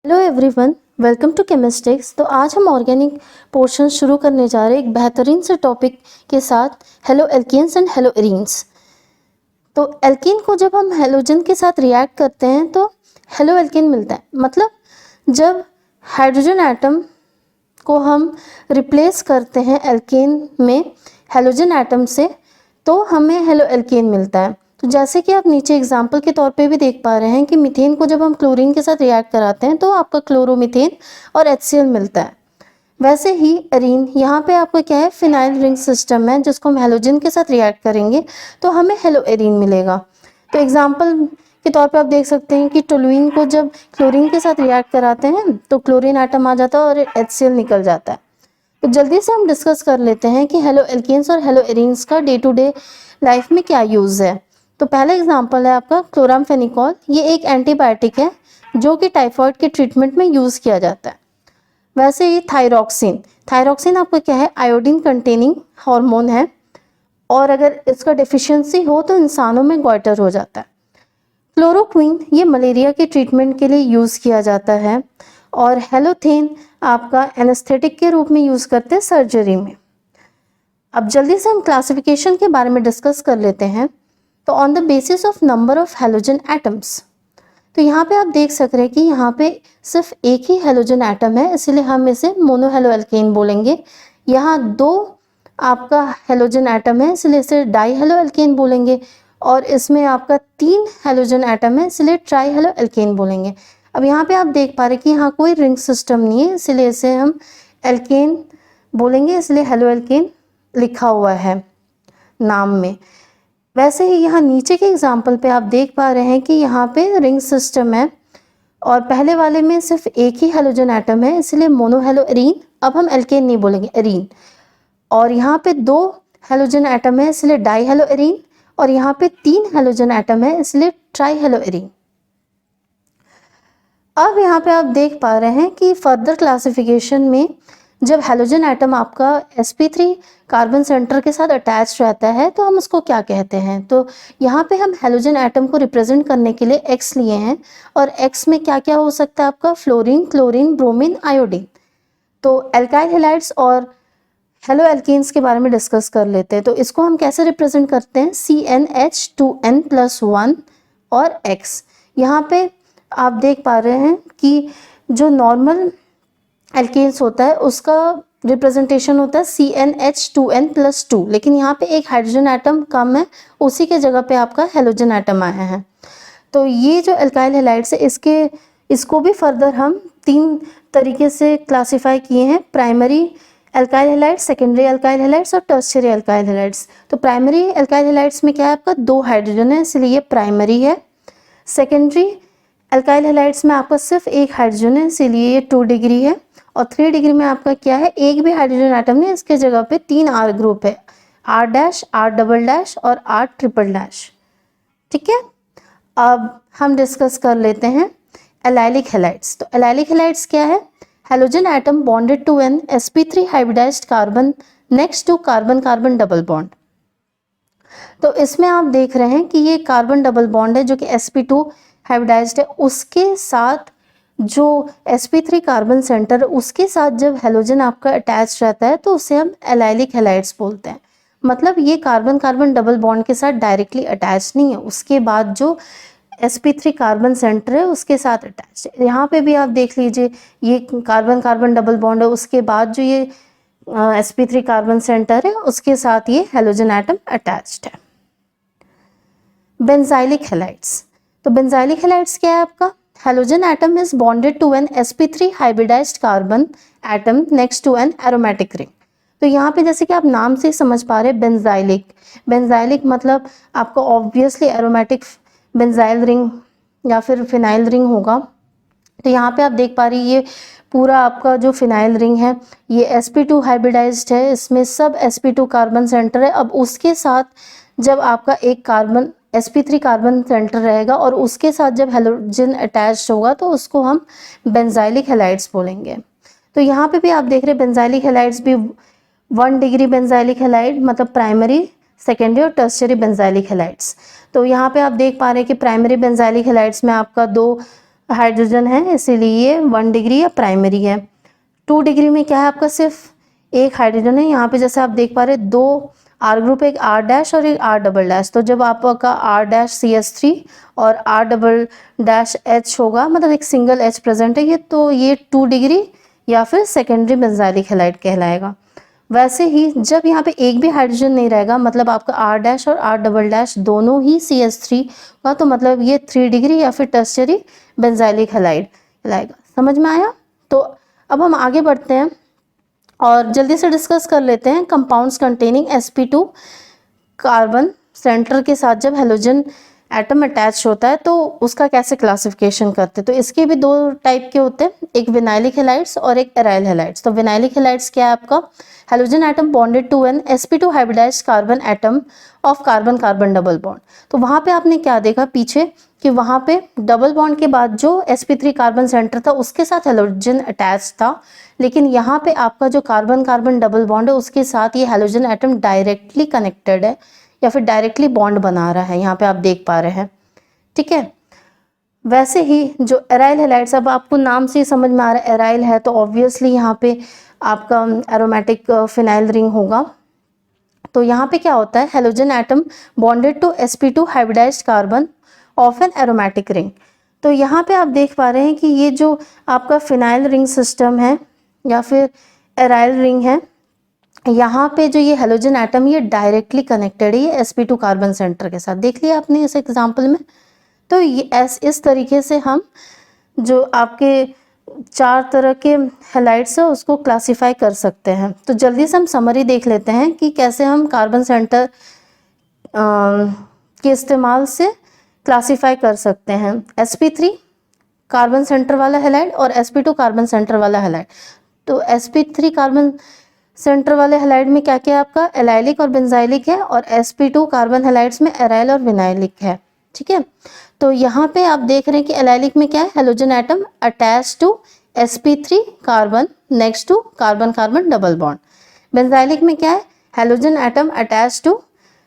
Hello everyone, welcome to Chemistics. तो आज हम ऑर्गेनिक पोर्शन शुरू करने जा रहे हैं एक बेहतरीन से टॉपिक के साथ, haloalkanes and haloarenes. तो एल्कीन को जब हम हेलोजन के साथ रिएक्ट करते हैं तो हेलो एल्केन मिलता है। मतलब जब हाइड्रोजन एटम को हम रिप्लेस करते हैं एल्केन में हेलोजन एटम से तो हमें हेलो एल्केन मिलता है। तो जैसे कि आप नीचे एग्जाम्पल के तौर पे भी देख पा रहे हैं कि मीथेन को जब हम क्लोरीन के साथ रिएक्ट कराते हैं तो आपका क्लोरोमीथेन और HCl मिलता है। वैसे ही एरीन, यहाँ पे आपको क्या है, फिनाइल रिंग सिस्टम है जिसको हम हेलोजन के साथ रिएक्ट करेंगे तो हमें हेलो एरीन मिलेगा। तो एग्जाम्पल के तौर पे आप देख सकते हैं कि टोलुइन को जब क्लोरीन के साथ रिएक्ट कराते हैं तो क्लोरीन आटम आ जाता है और HCl निकल जाता है। तो जल्दी से हम डिस्कस कर लेते हैं कि हेलो एल्केन्स और हेलो एरीन्स का डे टू डे लाइफ में क्या यूज़ है। तो पहला एग्जांपल है आपका क्लोरामफेनिकॉल। ये एक एंटीबायोटिक है जो कि टाइफाइड के ट्रीटमेंट में यूज़ किया जाता है। वैसे ही थायरॉक्सिन आपका क्या है, आयोडीन कंटेनिंग हार्मोन है और अगर इसका डेफिशिएंसी हो तो इंसानों में गॉइटर हो जाता है। क्लोरोक्वीन ये मलेरिया के ट्रीटमेंट के लिए यूज़ किया जाता है और हेलोथेन आपका एनेस्थेटिक के रूप में यूज़ करते हैं सर्जरी में। अब जल्दी से हम क्लासिफिकेशन के बारे में डिस्कस कर लेते हैं। तो on the basis of number of halogen atoms, तो यहाँ पे आप देख सक रहे हैं कि यहाँ पे सिर्फ एक ही हेलोजन एटम है, इसलिए हम इसे मोनोहेलोएल्केन बोलेंगे। यहाँ दो आपका हेलोजन एटम है इसलिए इसे डाईहेलोएल्केन बोलेंगे और इसमें आपका 3 हेलोजन एटम है इसलिए ट्राईहेलोएल्केन बोलेंगे। अब यहाँ पे आप देख पा रहे हैं कि यहाँ कोई रिंग सिस्टम नहीं है इसलिए इसे हम एल्केन बोलेंगे, इसलिए हेलोएल्केन लिखा हुआ है नाम में। वैसे ही यहाँ नीचे के एग्जाम्पल पे आप देख पा रहे हैं कि यहाँ पे रिंग सिस्टम है और पहले वाले में सिर्फ एक ही हेलोजन एटम है इसलिए मोनोहेलो एरीन। अब हम एल्केन नहीं बोलेंगे, एरीन। और यहाँ पे 2 हेलोजन एटम है इसलिए डाईहेलो एरीन और यहाँ पे 3 हेलोजन एटम है इसलिए ट्राईहेलो एरीन। अब यहाँ पे आप देख पा रहे हैं कि फर्दर क्लासिफिकेशन में जब हेलोजन एटम आपका sp3 कार्बन सेंटर के साथ अटैच रहता है तो हम उसको क्या कहते हैं। तो यहाँ पे हम हेलोजन एटम को रिप्रेजेंट करने के लिए X लिए हैं और X में क्या क्या हो सकता है आपका, फ्लोरीन, क्लोरीन, ब्रोमीन, आयोडीन। तो एल्काइल हैलाइड्स और हेलो एल्केन्स के बारे में डिस्कस कर लेते हैं। तो इसको हम कैसे रिप्रेजेंट करते हैं, CnH2n+1 और X। यहाँ पे आप देख पा रहे हैं कि जो नॉर्मल एल्केन्स होता है उसका रिप्रेजेंटेशन होता है CnH2n+2, लेकिन यहाँ पे एक हाइड्रोजन एटम कम है, उसी के जगह पे आपका हेलोजन एटम आया है। तो ये जो एल्काइल हैलाइड्स है इसको भी फर्दर हम 3 तरीके से क्लासीफाई किए हैं, primary alkyl halides, secondary alkyl halides और टर्शियरी एल्काइल हैलाइड्स। तो प्राइमरी एल्काइल हैलाइड्स में क्या है, आपका 2 हाइड्रोजन है इसलिए ये प्राइमरी है। सेकेंडरी एल्काइल हैलाइड्स में आपका सिर्फ एक हाइड्रोजन है इसीलिए ये 2 डिग्री है और 3 डिग्री में आपका क्या है, एक भी हाइड्रोजन एटम नहीं, इसके जगह पे 3 R ग्रुप है, R', R'' और R'''। ठीक है। अब हम डिस्कस कर लेते हैं एलाइलिक हैलाइड्स। तो एलाइलिक हैलाइड्स क्या है, halogen atom bonded to an sp3 hybridised carbon next to carbon carbon double bond. तो इसमें आप देख रहे हैं कि ये कार्बन डबल बॉन्ड है जो कि sp2 हाइब्रिडाइज्ड है, उसके साथ जो sp3 कार्बन सेंटर उसके साथ जब हेलोजन आपका अटैच रहता है तो उसे हम एलाइलिक हैलाइड्स बोलते हैं। मतलब ये कार्बन कार्बन डबल बॉन्ड के साथ डायरेक्टली अटैच नहीं है, उसके बाद जो sp3 कार्बन सेंटर है उसके साथ अटैच है। यहाँ पे भी आप देख लीजिए ये कार्बन कार्बन डबल बॉन्ड है, उसके बाद जो ये sp3 कार्बन सेंटर है उसके साथ ये हेलोजन एटम अटैच्ड है। Benzylic halides. तो बेंजाइलिक हैलाइड्स क्या है आपका, halogen atom is bonded to an sp3 hybridised carbon atom next to an aromatic ring. तो यहाँ पे जैसे कि आप नाम से समझ पा रहे हैं बेंजाइलिक मतलब आपको ऑब्वियसली एरोमेटिक बेंजाइल रिंग या फिर फिनाइल रिंग होगा। तो यहाँ पे आप देख पा रही ये पूरा आपका जो फिनाइल रिंग है ये sp2 हाइब्रिडाइज्ड है, इसमें सब sp2 कार्बन सेंटर है। अब उसके साथ जब आपका एक कार्बन sp3 कार्बन सेंटर रहेगा और उसके साथ जब हेलोजन अटैच्ड होगा तो उसको हम बेंजाइलिक हैलाइड्स बोलेंगे। तो यहाँ पे भी आप देख रहे हैं बेंजाइलिक हैलाइड्स भी 1 डिग्री बेंजाइलिक हैलाइड, मतलब प्राइमरी, सेकेंडरी और टर्शियरी बेंजाइलिक हैलाइड्स। तो यहाँ पे आप देख पा रहे हैं कि प्राइमरी बेंजाइलिक हैलाइड्स में आपका 2 हाइड्रोजन है, इसीलिए ये 1 डिग्री या प्राइमरी है। 2 डिग्री में क्या है आपका, सिर्फ एक हाइड्रोजन है। यहाँ पे जैसे आप देख पा रहे हैं 2 आर ग्रुप, एक आर डैश और एक आर डबल डैश। तो जब आपका आर डैश CH3 और आर डबल डैश H होगा, मतलब एक सिंगल H प्रेजेंट है ये, तो ये 2 डिग्री या फिर सेकेंडरी बेंजाइलिक हैलाइड कहलाएगा। वैसे ही जब यहाँ पे एक भी हाइड्रोजन नहीं रहेगा, मतलब आपका आर डैश और आर डबल डैश दोनों ही CH3 का, तो मतलब ये 3 डिग्री या फिर टर्शियरी बेंजाइलिक हैलाइड कहलाएगा। समझ में आया? तो अब हम आगे बढ़ते हैं और जल्दी से डिस्कस कर लेते हैं compounds containing sp2 carbon centre के साथ जब हेलोजन एटम अटैच होता है तो उसका कैसे क्लासिफिकेशन करते हैं। तो इसके भी 2 टाइप के होते हैं, एक विनाइलिक हैलाइड्स और एक एराइल हैलाइड्स। तो विनाइलिक हैलाइड्स क्या है आपका, halogen atom bonded to an sp2 hybridised carbon atom of carbon carbon double bond. तो वहां पे आपने क्या देखा पीछे कि वहां पे डबल बॉन्ड के बाद जो sp3 कार्बन सेंटर था उसके साथ हेलोजन अटैच था, लेकिन यहाँ पे आपका जो कार्बन कार्बन डबल बॉन्ड है उसके साथ ये हेलोजन एटम डायरेक्टली कनेक्टेड है या फिर डायरेक्टली बॉन्ड बना रहा है, यहाँ पे आप देख पा रहे हैं। ठीक है, वैसे ही जो एराइल हैलाइड्स, अब आपको नाम से ही समझ में आ रहा है एराइल है, तो ऑब्वियसली यहाँ पे आपका एरोमेटिक फिनाइल रिंग होगा। तो यहाँ पे क्या होता है, halogen atom bonded to sp2 hybridised carbon of an aromatic ring. तो यहाँ पे आप देख पा रहे हैं कि ये जो आपका फिनाइल रिंग सिस्टम है या फिर एराइल रिंग है, यहाँ पे जो ये हेलोजन एटम ये डायरेक्टली कनेक्टेड है ये sp2 कार्बन सेंटर के साथ। देख लिया आपने इस एग्जाम्पल में। तो ये इस तरीके से हम जो आपके 4 तरह के हैलाइड्स है उसको क्लासिफाई कर सकते हैं। तो जल्दी से हम समरी देख लेते हैं कि कैसे हम कार्बन सेंटर के इस्तेमाल से क्लासिफाई कर सकते हैं sp3 कार्बन सेंटर वाला हैलाइड और sp2 कार्बन सेंटर वाला हैलाइड। तो sp3 कार्बन सेंटर वाले हैलाइड में क्या क्या है आपका, एलाइलिक और बेंजाइलिक है, और sp2 कार्बन हैलाइड्स में एराइल और विनाइलिक है। ठीक है, तो यहाँ पे आप देख रहे हैं कि एलाइलिक में क्या है, halogen atom attach to sp3 carbon next to carbon carbon double bond. Benzylic में क्या है, halogen atom attach to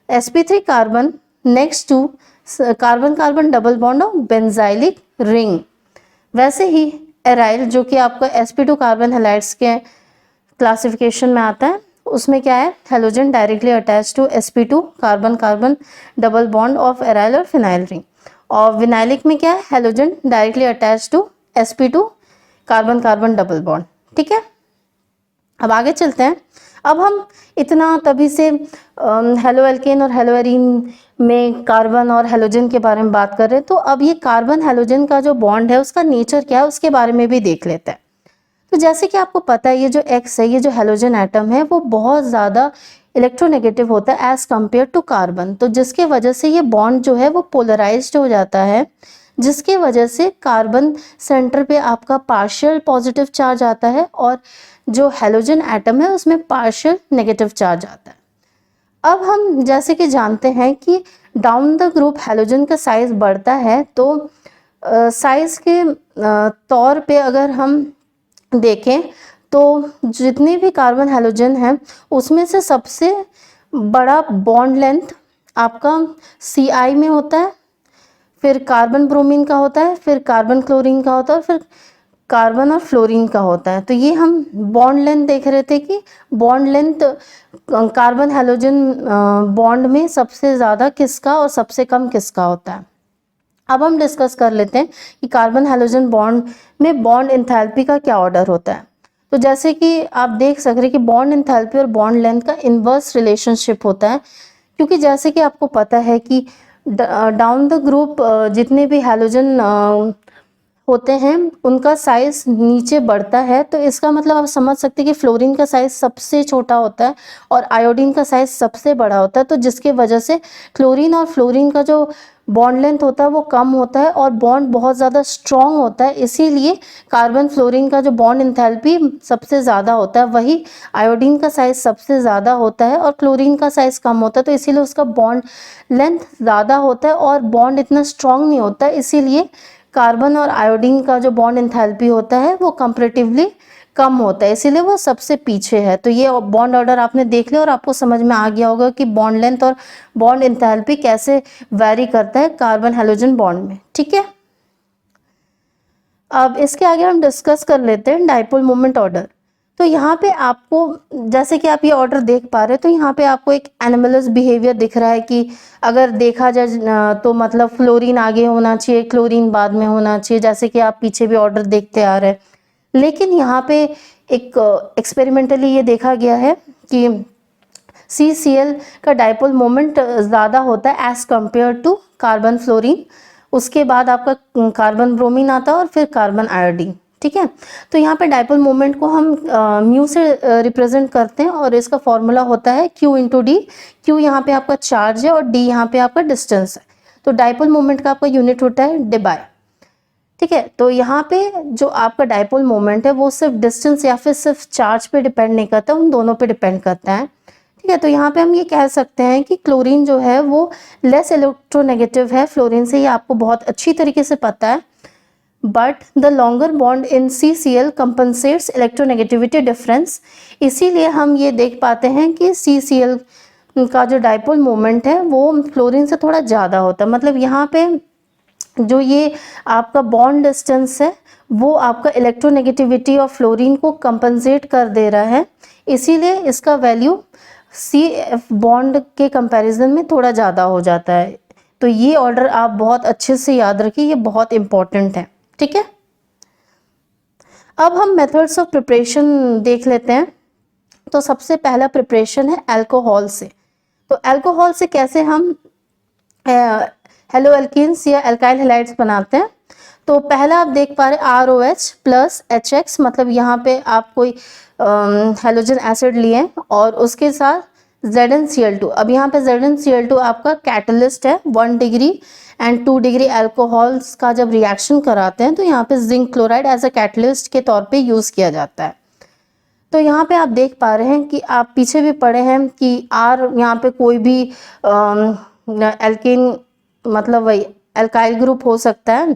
sp3 carbon next to carbon carbon double bond of benzylic ring. वैसे ही एराइल जो कि आपका sp2 कार्बन हैलाइड्स के classification में आता है, उसमें क्या है, halogen directly attach to sp2 carbon carbon double bond of aryl और फिनाइल रिंग। और विनाइलिक में क्या है, halogen directly attach to sp2 carbon carbon double bond. ठीक है, अब आगे चलते हैं। अब हम इतना तभी से हेलो एल्केन और हेलो एरीन में कार्बन और हेलोजन के बारे में बात कर रहे हैं, तो अब ये कार्बन हेलोजन का जो बॉन्ड है उसका नेचर क्या है उसके बारे में भी देख लेते हैं। तो जैसे कि आपको पता है ये जो X है, ये जो हेलोजन एटम है वो बहुत ज़्यादा इलेक्ट्रोनेगेटिव होता है एज कम्पेयर टू कार्बन। तो जिसके वजह से ये बॉन्ड जो है वो पोलराइज्ड हो जाता है, जिसके वजह से कार्बन सेंटर पे आपका पार्शियल पॉजिटिव चार्ज आता है और जो हेलोजन एटम है उसमें पार्शियल नेगेटिव चार्ज आता है। अब हम जैसे कि जानते हैं कि डाउन द ग्रुप हेलोजन का साइज बढ़ता है, तो साइज के तौर पे अगर हम देखें तो जितने भी कार्बन हेलोजन हैं उसमें से सबसे बड़ा बॉन्ड लेंथ आपका Ci में होता है, फिर कार्बन ब्रोमीन का होता है, फिर कार्बन क्लोरीन का होता है और फिर कार्बन और फ्लोरीन का होता है। तो ये हम बॉन्ड लेंथ देख रहे थे कि bond length carbon halogen bond में सबसे ज़्यादा किसका और सबसे कम किसका होता है। अब हम डिस्कस कर लेते हैं कि कार्बन हेलोजन बॉन्ड में बॉन्ड एंथैल्पी का क्या ऑर्डर होता है। तो जैसे कि आप देख सक रहे हैं कि बॉन्ड एंथैल्पी और बॉन्ड लेंथ का इन्वर्स रिलेशनशिप होता है, क्योंकि जैसे कि आपको पता है कि डाउन द ग्रुप जितने भी हेलोजन होते हैं उनका साइज नीचे बढ़ता है। तो इसका मतलब आप समझ सकते हैं कि फ्लोरीन का साइज सबसे छोटा होता है और आयोडीन का साइज सबसे बड़ा होता है। तो जिसके वजह से क्लोरीन और फ्लोरीन का जो बॉन्ड लेंथ होता है वो कम होता है और बॉन्ड बहुत ज़्यादा स्ट्रॉन्ग होता है, इसीलिए कार्बन फ्लोरीन का जो बॉन्ड एंथैल्पी सबसे ज़्यादा होता है। वही आयोडीन का साइज सबसे ज़्यादा होता है और क्लोरीन का साइज कम होता है, तो इसीलिए उसका बॉन्ड लेंथ ज़्यादा होता है और बॉन्ड इतना स्ट्रॉन्ग नहीं होता है। इसीलिए कार्बन और आयोडीन का जो बॉन्ड एंथैल्पी होता है वो कंपैरेटिवली कम होता है, इसीलिए वो सबसे पीछे है। तो ये बॉन्ड ऑर्डर आपने देख लिया और आपको समझ में आ गया होगा कि बॉन्ड लेंथ और बॉन्ड एंथैल्पी कैसे वैरी करता है कार्बन हेलोजन बॉन्ड में। ठीक है, अब इसके आगे हम डिस्कस कर लेते हैं डाइपोल मोमेंट ऑर्डर। तो यहाँ पे आपको, जैसे कि आप ये ऑर्डर देख पा रहे हैं, तो यहाँ पे आपको एक एनोमलस बिहेवियर दिख रहा है कि अगर देखा जाए तो मतलब फ्लोरीन आगे होना चाहिए, क्लोरीन बाद में होना चाहिए, जैसे कि आप पीछे भी ऑर्डर देखते आ रहे हैं। लेकिन यहाँ पे एक एक्सपेरिमेंटली ये देखा गया है कि CCl का डाइपोल मोमेंट ज़्यादा होता है as compare to carbon fluorine. उसके बाद आपका कार्बन ब्रोमीन आता है और फिर कार्बन आयोडीन। ठीक है, तो यहाँ पे डाइपोल मोमेंट को हम म्यू से रिप्रेजेंट करते हैं और इसका फॉर्मूला होता है Q इंटू डी। Q यहाँ पे आपका चार्ज है और D यहाँ पे आपका डिस्टेंस है। तो डाइपोल मोमेंट का आपका यूनिट होता है डिबाई। ठीक है, तो यहाँ पे जो आपका डाइपोल मोमेंट है वो सिर्फ डिस्टेंस या फिर सिर्फ चार्ज पे डिपेंड नहीं करता, उन दोनों पे डिपेंड करता है। ठीक है, तो यहाँ पे हम ये कह सकते हैं कि क्लोरीन जो है वो लेस इलेक्ट्रोनेगेटिव है फ्लोरीन से, ये आपको बहुत अच्छी तरीके से पता है। But the longer bond in CCl compensates electronegativity difference. इसीलिए हम ये देख पाते हैं कि CCl का जो डाइपोल मोमेंट है वो फ्लोरीन से थोड़ा ज़्यादा होता है। मतलब यहाँ पे जो ये आपका बॉन्ड डिस्टेंस है वो आपका इलेक्ट्रोनेगेटिविटी ऑफ फ्लोरीन को कंपनसेट कर दे रहा है, इसीलिए इसका वैल्यू CF बॉन्ड के कंपैरिजन में थोड़ा ज़्यादा हो जाता है। तो ये ऑर्डर आप बहुत अच्छे से याद रखिए, ये बहुत इंपॉर्टेंट है। ठीक है, अब हम मेथड्स ऑफ प्रिपरेशन देख लेते हैं। तो सबसे पहला प्रिपरेशन है अल्कोहल से। तो अल्कोहल से कैसे हम हेलो एल्कीन्स या एल्काइल हैलाइड्स बनाते हैं। तो पहला आप देख पा रहे ROH प्लस HX, मतलब यहाँ पे आप कोई हेलोजन एसिड लिए और उसके साथ ZnCl2। अब यहाँ पे ZnCl2 आपका कैटलिस्ट है। 1 डिग्री एंड 2 डिग्री अल्कोहल्स का जब रिएक्शन कराते हैं तो यहाँ पे zinc chloride as a catalyst के तौर पे यूज़ किया जाता है। तो यहाँ पे आप देख पा रहे हैं कि आप पीछे भी पढ़े हैं कि यहाँ पे कोई भी एल्कीन मतलब वही एल्काइल ग्रुप हो सकता है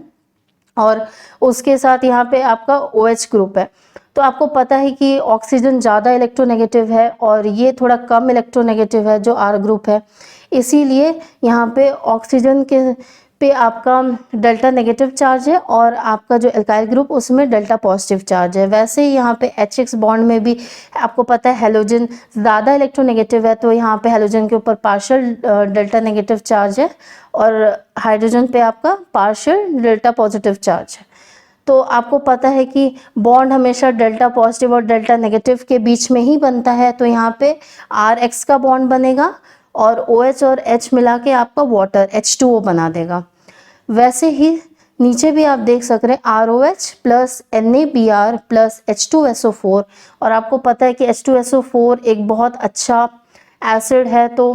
और उसके साथ यहाँ पे आपका OH ग्रुप है। तो आपको पता है कि ऑक्सीजन ज़्यादा इलेक्ट्रोनेगेटिव है और ये थोड़ा कम इलेक्ट्रोनेगेटिव है जो R ग्रुप है, इसीलिए यहाँ पे ऑक्सीजन के पे आपका डेल्टा नेगेटिव चार्ज है और आपका जो एल्काइल ग्रुप उसमें डेल्टा पॉजिटिव चार्ज है। वैसे ही यहाँ पे HX बॉन्ड में भी आपको पता है हेलोजन ज़्यादा इलेक्ट्रोनेगेटिव है, तो यहाँ पे हेलोजन के ऊपर पार्शियल डेल्टा नेगेटिव चार्ज है और हाइड्रोजन पे आपका पार्शियल डेल्टा पॉजिटिव चार्ज है। तो आपको पता है कि बॉन्ड हमेशा डेल्टा पॉजिटिव और डेल्टा नेगेटिव के बीच में ही बनता है, तो यहाँ पे RX का बॉन्ड बनेगा और OH और H मिला के आपका वाटर H2O बना देगा। वैसे ही नीचे भी आप देख सक रहे हैं ROH plus NaBr plus H2SO4, और आपको पता है कि H2SO4 एक बहुत अच्छा एसिड है, तो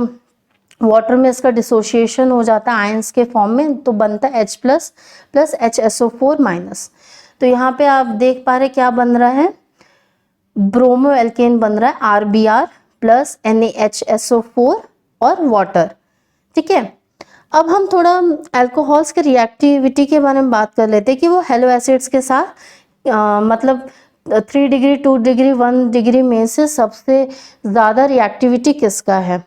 वाटर में इसका डिसोसिएशन हो जाता है आयंस के फॉर्म में, तो बनता है H plus plus HSO4 minus. तो यहाँ पे आप देख पा रहे क्या बन रहा है, ब्रोमो एल्केन बन रहा है RBr प्लस NaHSO4 और वाटर। ठीक है, अब हम थोड़ा अल्कोहल्स के रिएक्टिविटी के बारे में बात कर लेते हैं कि वो हेलो एसिड्स के साथ मतलब 3 डिग्री 2 डिग्री 1 डिग्री में से सबसे ज़्यादा रिएक्टिविटी किसका है।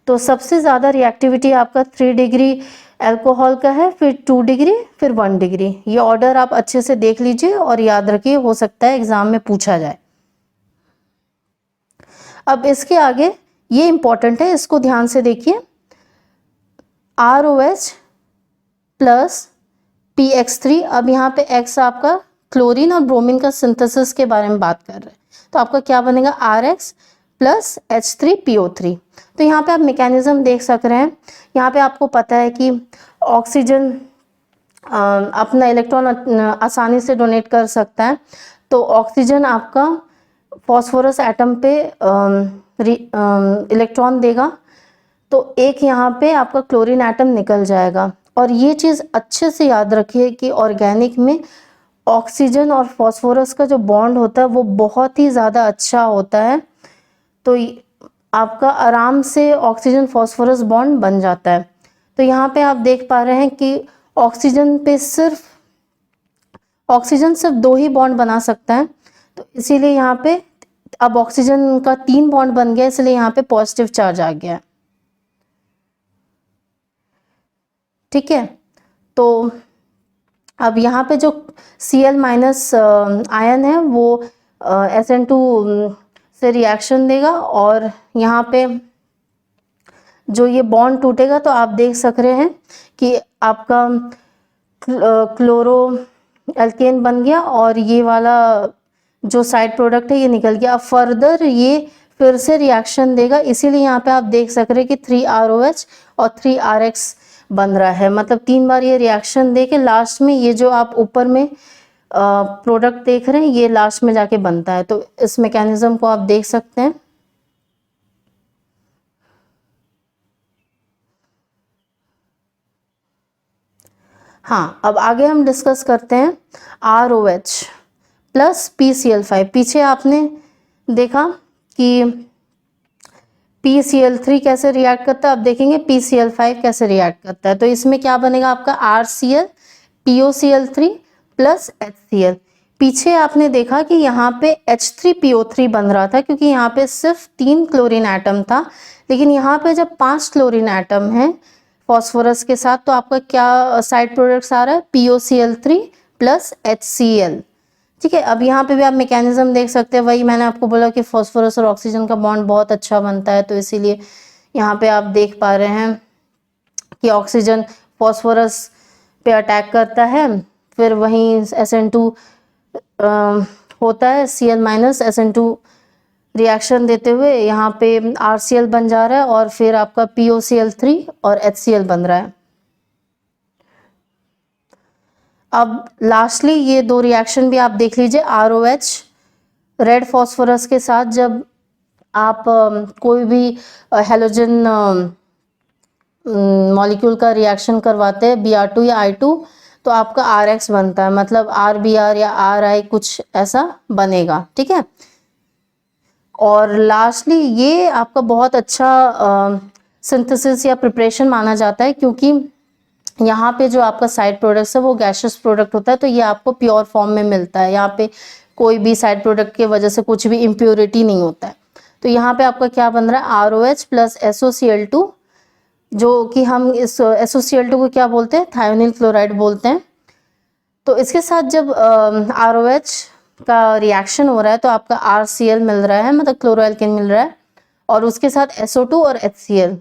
तो सबसे ज़्यादा रिएक्टिविटी आपका 3 डिग्री अल्कोहल का है, फिर 2 डिग्री, फिर 1 डिग्री। ये ऑर्डर आप अच्छे से देख लीजिए और याद रखिए, हो सकता है एग्जाम में पूछा जाए। अब इसके आगे ये इंपॉर्टेंट है, इसको ध्यान से देखिए। ROH प्लस PX3, अब यहाँ पे X आपका क्लोरीन और ब्रोमीन का सिंथेसिस के बारे में बात कर रहे हैं, तो आपका क्या बनेगा RX प्लस H3PO3। तो यहाँ पे आप मैकेनिज्म देख सक रहे हैं। यहाँ पे आपको पता है कि ऑक्सीजन अपना इलेक्ट्रॉन आसानी से डोनेट कर सकता है, तो ऑक्सीजन आपका फॉस्फोरस एटम पे इलेक्ट्रॉन देगा, तो एक यहाँ पे आपका क्लोरीन एटम निकल जाएगा। और ये चीज़ अच्छे से याद रखिए कि ऑर्गेनिक में ऑक्सीजन और फॉस्फोरस का जो बॉन्ड होता है वो बहुत ही ज़्यादा अच्छा होता है, तो आपका आराम से ऑक्सीजन फॉस्फोरस बॉन्ड बन जाता है। तो यहाँ पे आप देख पा रहे हैं कि ऑक्सीजन सिर्फ 2 ही बॉन्ड बना सकता है, तो इसीलिए यहाँ पे अब ऑक्सीजन का 3 बॉन्ड बन गया, इसलिए यहाँ पे पॉजिटिव चार्ज आ गया। ठीक है, तो अब यहाँ पे जो Cl माइनस आयन है वो SN2 से रिएक्शन देगा और यहाँ पे जो ये बॉन्ड टूटेगा तो आप देख सक रहे हैं कि आपका क्लोरो एल्केन बन गया और ये वाला जो साइड प्रोडक्ट है ये निकल गया। अब फर्दर ये फिर से रिएक्शन देगा, इसीलिए यहाँ पे आप देख सक रहे हैं कि 3ROH और 3RX बन रहा है। मतलब 3 बार ये रिएक्शन दे के लास्ट में ये जो आप ऊपर में प्रोडक्ट देख रहे हैं ये लास्ट में जाके बनता है। तो इस मैकेनिज्म को आप देख सकते हैं। हाँ, अब आगे हम डिस्कस करते हैं ROH प्लस PCl5। पीछे आपने देखा कि PCl3 कैसे रिएक्ट करता है, अब देखेंगे PCl5 कैसे रिएक्ट करता है। तो इसमें क्या बनेगा आपका RCl POCl3 प्लस HCl। पीछे आपने देखा कि यहाँ पे H3PO3 बन रहा था क्योंकि यहाँ पे सिर्फ 3 क्लोरीन एटम था, लेकिन यहाँ पे जब 5 क्लोरीन एटम है फॉस्फोरस के साथ तो आपका क्या साइड प्रोडक्ट्स आ रहा है, POCl3 प्लस HCl। ठीक है, अब यहाँ पे भी आप मैकेनिज्म देख सकते हैं। वही मैंने आपको बोला कि फॉस्फोरस और ऑक्सीजन का बॉन्ड बहुत अच्छा बनता है, तो इसीलिए यहाँ पे आप देख पा रहे हैं कि ऑक्सीजन फॉस्फोरस पे अटैक करता है, फिर वहीं SN2 होता है, Cl माइनस SN2 रिएक्शन देते हुए यहाँ पे RCl बन जा रहा है और फिर आपका POCl3 और HCl बन रहा है। अब लास्टली ये दो रिएक्शन भी आप देख लीजिए। ROH रेड फॉस्फोरस के साथ जब आप कोई भी हेलोजन मॉलिक्यूल का रिएक्शन करवाते हैं Br2 या I2 तो आपका RX बनता है, मतलब RBr या RI कुछ ऐसा बनेगा। ठीक है, और लास्टली ये आपका बहुत अच्छा सिंथेसिस या प्रिपरेशन माना जाता है क्योंकि यहाँ पे जो आपका साइड प्रोडक्ट्स है वो गैशियस प्रोडक्ट होता है, तो ये आपको प्योर फॉर्म में मिलता है। यहाँ पे कोई भी साइड प्रोडक्ट की वजह से कुछ भी इम्प्योरिटी नहीं होता है। तो यहाँ पे आपका क्या बन रहा है, ROH प्लस SOCl2, जो कि हम इस SOCl2 को क्या बोलते हैं, थायोनिल क्लोराइड बोलते हैं। तो इसके साथ जब ROH का रिएक्शन हो रहा है तो आपका RCl मिल रहा है, मतलब क्लोरोएल्केन मिल रहा है, और उसके साथ SO2 और HCl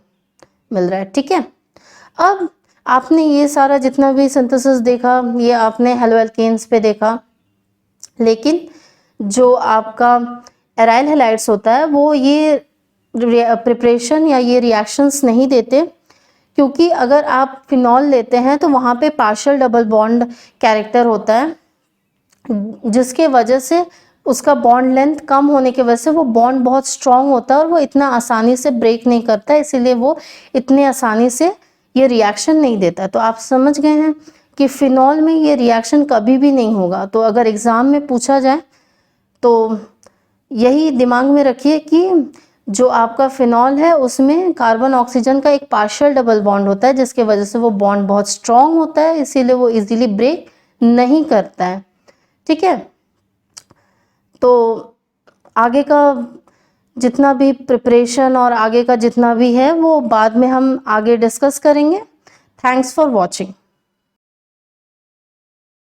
मिल रहा है। ठीक है, अब आपने ये सारा जितना भी सिंथेसिस देखा ये आपने हेलोएल्केन्स पे देखा, लेकिन जो आपका एराइल हैलाइड्स होता है वो ये प्रिपरेशन या ये रिएक्शंस नहीं देते, क्योंकि अगर आप फिनॉल लेते हैं तो वहाँ पे पार्शियल डबल बॉन्ड कैरेक्टर होता है, जिसके वजह से उसका बॉन्ड लेंथ कम होने की वजह से वो बॉन्ड बहुत स्ट्रॉन्ग होता है और वो इतना आसानी से ब्रेक नहीं करता, इसीलिए वो इतने आसानी से ये रिएक्शन नहीं देता। तो आप समझ गए हैं कि फिनॉल में ये रिएक्शन कभी भी नहीं होगा। तो अगर एग्ज़ाम में पूछा जाए तो यही दिमाग में रखिए कि जो आपका फिनॉल है उसमें कार्बन ऑक्सीजन का एक पार्शियल डबल बॉन्ड होता है, जिसके वजह से वो बॉन्ड बहुत स्ट्रॉन्ग होता है, इसीलिए वो इजीली ब्रेक नहीं करता है। ठीक है, तो आगे का जितना भी प्रिपरेशन और आगे का जितना भी है वो बाद में हम आगे डिस्कस करेंगे। Thanks for watching.